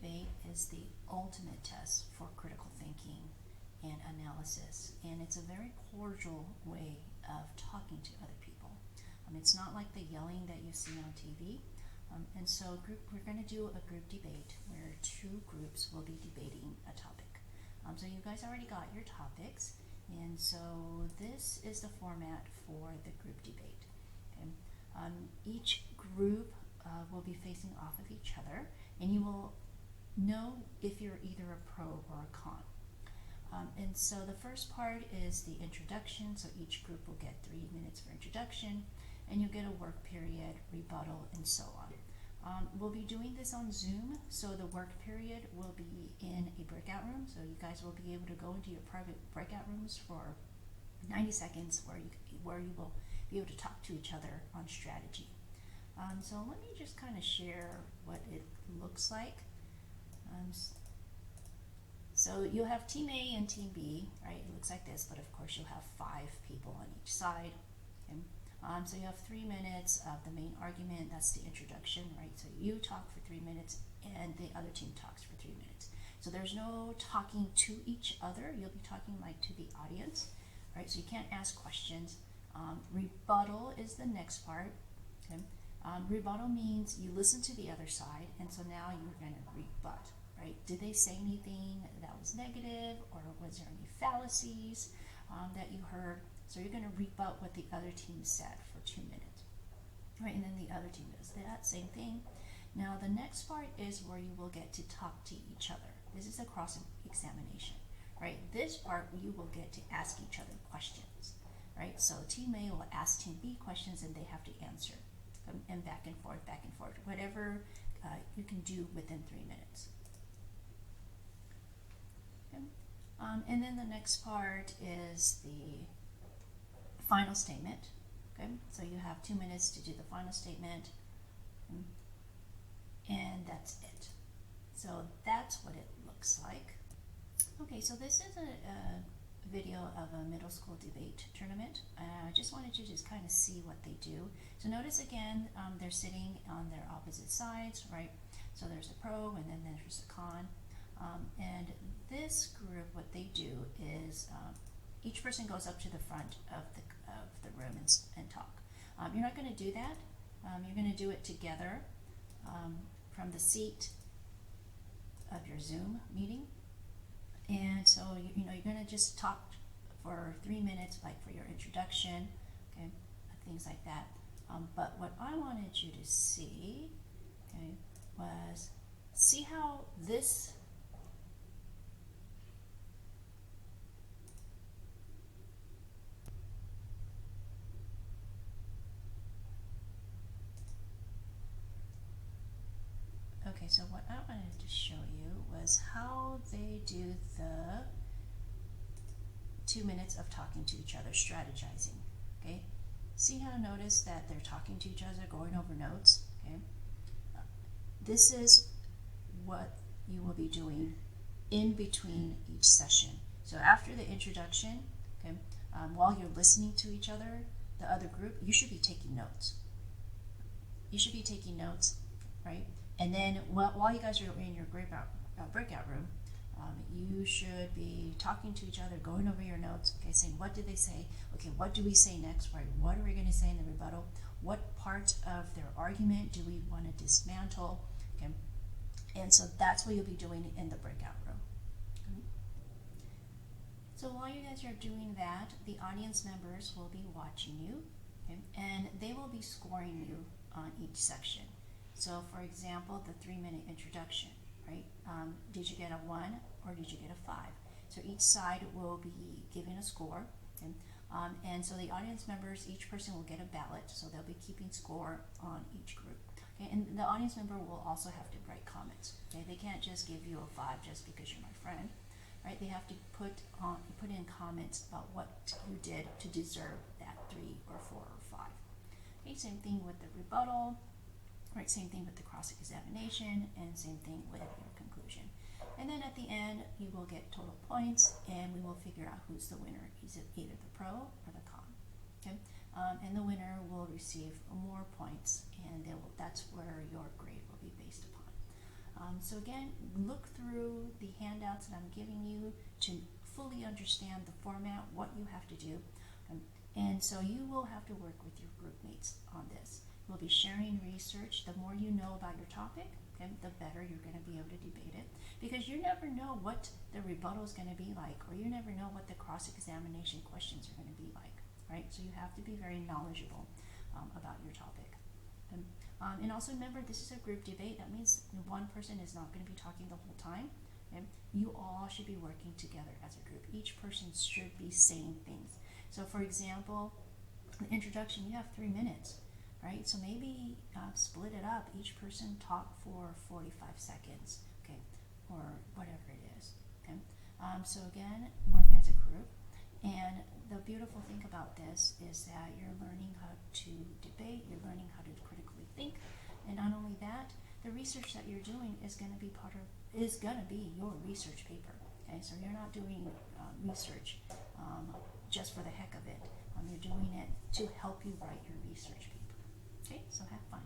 debate is the ultimate test for critical thinking and analysis, and it's a very cordial way of talking to other people. It's not like the yelling that you see on TV. And so we're going to do a group debate where two groups will be debating a topic. So you guys already got your topics, and so this is the format for the group debate. Okay? Each group will be facing off of each other, and you will know if you're either a pro or a con. And so the first part is the introduction, so each group will get 3 minutes for introduction, and you'll get a work period, rebuttal, and so on. We'll be doing this on Zoom, so the work period will be in a breakout room, so you guys will be able to go into your private breakout rooms for 90 seconds where you will be able to talk to each other on strategy. So let me just kind of share what it looks like. So you'll have Team A and Team B, right? It looks like this, but of course you'll have 5 people on each side. Okay? So you have 3 minutes of the main argument, that's the introduction, right? So you talk for 3 minutes and the other team talks for 3 minutes. So there's no talking to each other, you'll be talking like to the audience, right? So you can't ask questions. Rebuttal is the next part. Okay? Rebuttal means you listen to the other side, and so now you're going to rebut, right? Did they say anything that was negative, or was there any fallacies that you heard? So you're going to rebut what the other team said for 2 minutes, right? And then the other team does that, same thing. Now the next part is where you will get to talk to each other. This is a cross-examination, right? This part you will get to ask each other questions, right? So Team A will ask Team B questions and they have to answer, and back and forth, whatever you can do within 3 minutes. Okay. And then the next part is the final statement. Okay, so you have 2 minutes to do the final statement, and that's it. So that's what it looks like. Okay, so this is a video of a middle school debate tournament. I just wanted you to just kind of see what they do. So notice again, they're sitting on their opposite sides, right? So there's a pro and then there's a con. And this group, what they do is each person goes up to the front of the room and talk. You're not going to do that. You're going to do it together from the seat of your Zoom meeting. And so you're going to just talk for 3 minutes, like for your introduction, okay, things like that. But what I wanted you to see, okay, was see how this Okay, so what I wanted to show you was how they do the 2 minutes of talking to each other, strategizing, okay? See how notice that they're talking to each other, going over notes, okay? This is what you will be doing in between each session. So after the introduction, okay, while you're listening to each other, the other group, you should be taking notes. You should be taking notes, right? And then while you guys are in your breakout room, you should be talking to each other, going over your notes, okay, saying what did they say? Okay, what do we say next, right? What are we going to say in the rebuttal? What part of their argument do we want to dismantle? Okay, and so that's what you'll be doing in the breakout room. Okay. So while you guys are doing that, the audience members will be watching you, okay, and they will be scoring you on each section. So for example, the 3-minute introduction, right? Did you get a 1 or did you get a 5? So each side will be giving a score, okay? And so the audience members, each person will get a ballot, so they'll be keeping score on each group. Okay? And the audience member will also have to write comments. Okay? They can't just give you a 5 just because you're my friend, right? They have to put in comments about what you did to deserve that 3 or 4 or 5. Okay? Same thing with the rebuttal. Right, same thing with the cross-examination, and same thing with your conclusion. And then at the end, you will get total points, and we will figure out who's the winner. Is it either the pro or the con? Okay, and the winner will receive more points, and that's where your grade will be based upon. So again, look through the handouts that I'm giving you to fully understand the format, what you have to do. And so you will have to work with your group mates on this. We'll be sharing research. The more you know about your topic, okay, the better you're going to be able to debate it, because you never know what the rebuttal is going to be like, or you never know what the cross-examination questions are going to be like, right? So you have to be very knowledgeable about your topic. And also remember, this is a group debate. That means one person is not going to be talking the whole time. Okay? You all should be working together as a group. Each person should be saying things. So for example, the introduction, you have 3 minutes, right? So maybe split it up. Each person talk for 45 seconds, okay, or whatever it is. Okay. So again, work as a group. And the beautiful thing about this is that you're learning how to debate, you're learning how to critically think, and not only that, the research that you're doing is going to be your research paper. Okay, so you're not doing research just for the heck of it. You're doing it to help you write your research paper. Okay, so have fun.